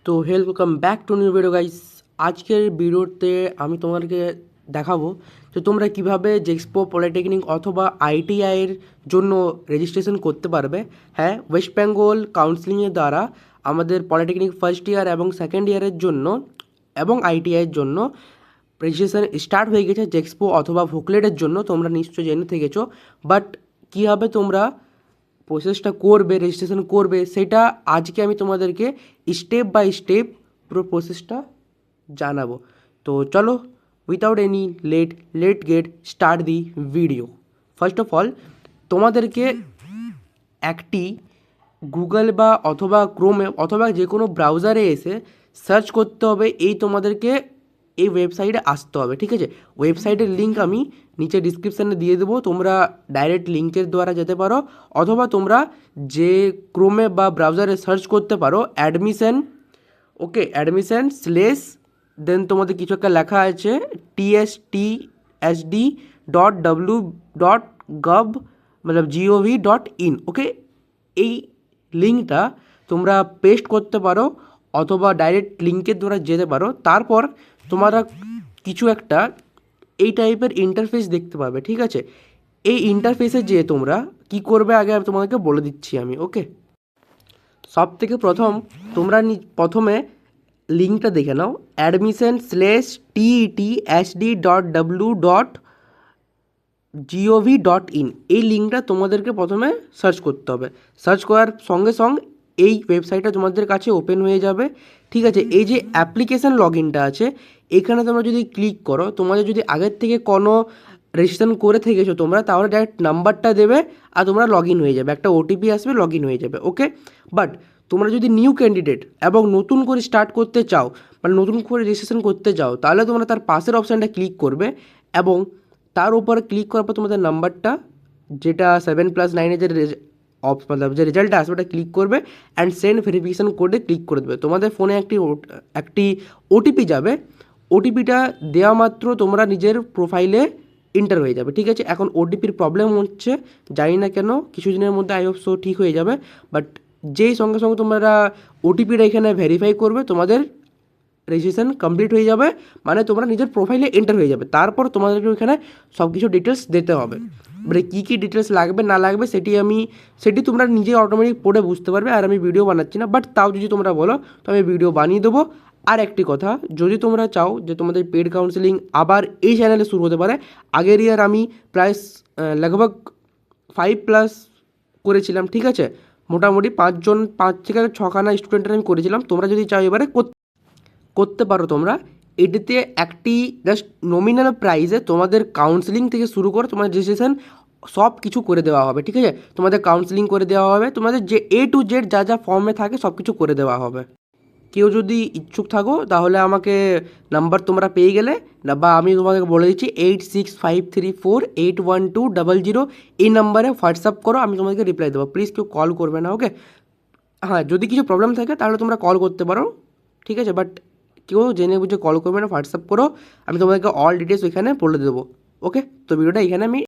তো welcome back to new video guys. আজকের ভিডিওতে আমি তোমাদেরকে দেখাবো যে তোমরা কিভাবে জেক্সপো পলিটেকনিক অথবা আইটিআইয়ের জন্য রেজিস্ট্রেশন করতে পারবে। হ্যাঁ, ওয়েস্ট বেঙ্গল কাউন্সিলিংয়ের দ্বারা আমাদের পলিটেকনিক ফার্স্ট ইয়ার এবং সেকেন্ড ইয়ারের জন্য এবং আইটিআইয়ের জন্য রেজিস্ট্রেশন স্টার্ট হয়ে গেছে। জেক্সপো অথবা ভোকলেটের জন্য তোমরা নিশ্চয়ই জেনে থেকেছো, বাট কীভাবে তোমরা প্রসেসটা করবে, রেজিস্ট্রেশন করবে, সেটা আজকে আমি তোমাদেরকে স্টেপ বাই স্টেপ পুরো প্রসেসটা জানাবো। তো চলো, without any late get start the video. First of all তোমাদেরকে একটি গুগল বা অথবা ক্রোমে অথবা যে কোনো ব্রাউজারে এসে সার্চ করতে হবে। তোমাদেরকে এই ওয়েবসাইটে আসতে হবে, ঠিক আছে? ওয়েবসাইটের লিঙ্ক আমি নিচে ডিসক্রিপশানে দিয়ে দেবো, তোমরা ডাইরেক্ট লিঙ্কের দ্বারা যেতে পারো, অথবা তোমরা যে ক্রোমে বা ব্রাউজারে সার্চ করতে পারো অ্যাডমিশন, ওকে, অ্যাডমিশন স্লেস দেন তোমাদের কিছু একটা লেখা আছে tstSD.w.gov मतलब gov.in, ওকে। এই লিঙ্কটা তোমরা পেস্ট করতে পারো অথবা ডাইরেক্ট লিঙ্কের দ্বারা যেতে পারো। তারপর তোমরা কিছু একটা এই টাইপের ইন্টারফেস দেখতে পাবে, ঠিক আছে? এই ইন্টারফেসে যেয়ে তোমরা কি করবে আগে আমি তোমাদেরকে বলে দিচ্ছি আমি, ওকে। সব থেকে তোমরা প্রথমে লিঙ্কটা দেখে নাও, admission/TETSD.w.gov.in। এই লিঙ্কটা তোমাদেরকে প্রথমে সার্চ করতে হবে। সার্চ করার সঙ্গে সঙ্গে এই ওয়েবসাইটটা তোমাদের কাছে ওপেন হয়ে যাবে, ঠিক আছে? এই যে অ্যাপ্লিকেশান লগ ইনটা আছে, এখানে তোমরা যদি ক্লিক করো, তোমাদের যদি আগের থেকে কোনো রেজিস্ট্রেশন করে থেকেছো তোমরা, তাহলে ডাইরেক্ট নাম্বারটা দেবে আর তোমরা লগ ইন হয়ে যাবে, একটা ওটিপি আসবে, লগ ইন হয়ে যাবে, ওকে। বাট তোমরা যদি নিউ ক্যান্ডিডেট এবং নতুন করে স্টার্ট করতে চাও, মানে নতুন করে রেজিস্ট্রেশন করতে চাও, তাহলে তোমরা তার পাশের অপশানটা ক্লিক করবে এবং তার উপরে ক্লিক করার পর তোমাদের নাম্বারটা, যেটা 7+9 যে मतलब যে রেজাল্টটা আসবে ওটা ক্লিক করবে অ্যান্ড সেন্ড ভেরিফিকেশান কোডে ক্লিক করে দেবে। তোমাদের ফোনে একটি ওটিপি যাবে। ওটিপিটা দেওয়া মাত্র তোমরা নিজের প্রোফাইলে এন্টার হয়ে যাবে, ঠিক আছে? এখন ওটিপির প্রবলেম হচ্ছে, জানি না কেন, কিছুদিনের মধ্যে আই হোপ সো ঠিক হয়ে যাবে। বাট যেই সঙ্গে সঙ্গে তোমরা ওটিপিটা এখানে ভেরিফাই করবে, তোমাদের রেজিস্ট্রেশন কমপ্লিট হয়ে যাবে, মানে তোমরা নিজের প্রোফাইলে এন্টার হয়ে যাবে। তারপর তোমাদেরকে ওইখানে সব কিছু ডিটেলস দিতে হবে। মানে কী কী ডিটেলস লাগবে না লাগবে সেটি তোমরা নিজে অটোমেটিক পড়ে বুঝতে পারবে, আর আমি ভিডিও বানাচ্ছি না। বাট তাও যদি তোমরা বলো তো আমি ভিডিও বানিয়ে দেবো। আর একটি কথা, যদি তোমরা চাও যে তোমাদের পেড কাউন্সেলিং আবার এই চ্যানেলে শুরু হতে পারে, আগের ইয়ার আমি প্রায় লগভগ 5+ করেছিলাম, ঠিক আছে? মোটামুটি 5 থেকে 6খানা স্টুডেন্টের আমি করেছিলাম। তোমরা যদি চাও এবারে করতে পারো তোমরা। এটিতে একটি জাস্ট নমিনাল প্রাইসে তোমাদের কাউন্সেলিং থেকে শুরু করে তোমাদের রেজিস্ট্রেশন সব কিছু করে দেওয়া হবে, ঠিক আছে? তোমাদের কাউন্সেলিং করে দেওয়া হবে, তোমাদের যে A to Z যা যা ফর্মে থাকে সব কিছু করে দেওয়া হবে। কেউ যদি ইচ্ছুক থাকো তাহলে আমাকে নাম্বার তোমরা পেয়ে গেলে না, বা আমি তোমাদেরকে বলে দিচ্ছি 8653481200, এই নাম্বারে হোয়াটসঅ্যাপ করো, আমি তোমাদেরকে রিপ্লাই দেবো। প্লিজ কেউ কল করবে না, ওকে? হ্যাঁ, যদি কিছু প্রবলেম থাকে তাহলে তোমরা কল করতে পারো, ঠিক আছে? বাট কেউ জেনে বুঝে কল করবে না, হোয়াটসঅ্যাপ করো, আমি তোমাদেরকে অল ডিটেলস ওইখানে বলে দেবো, ওকে? তো ভিডিওটা এখানে আমি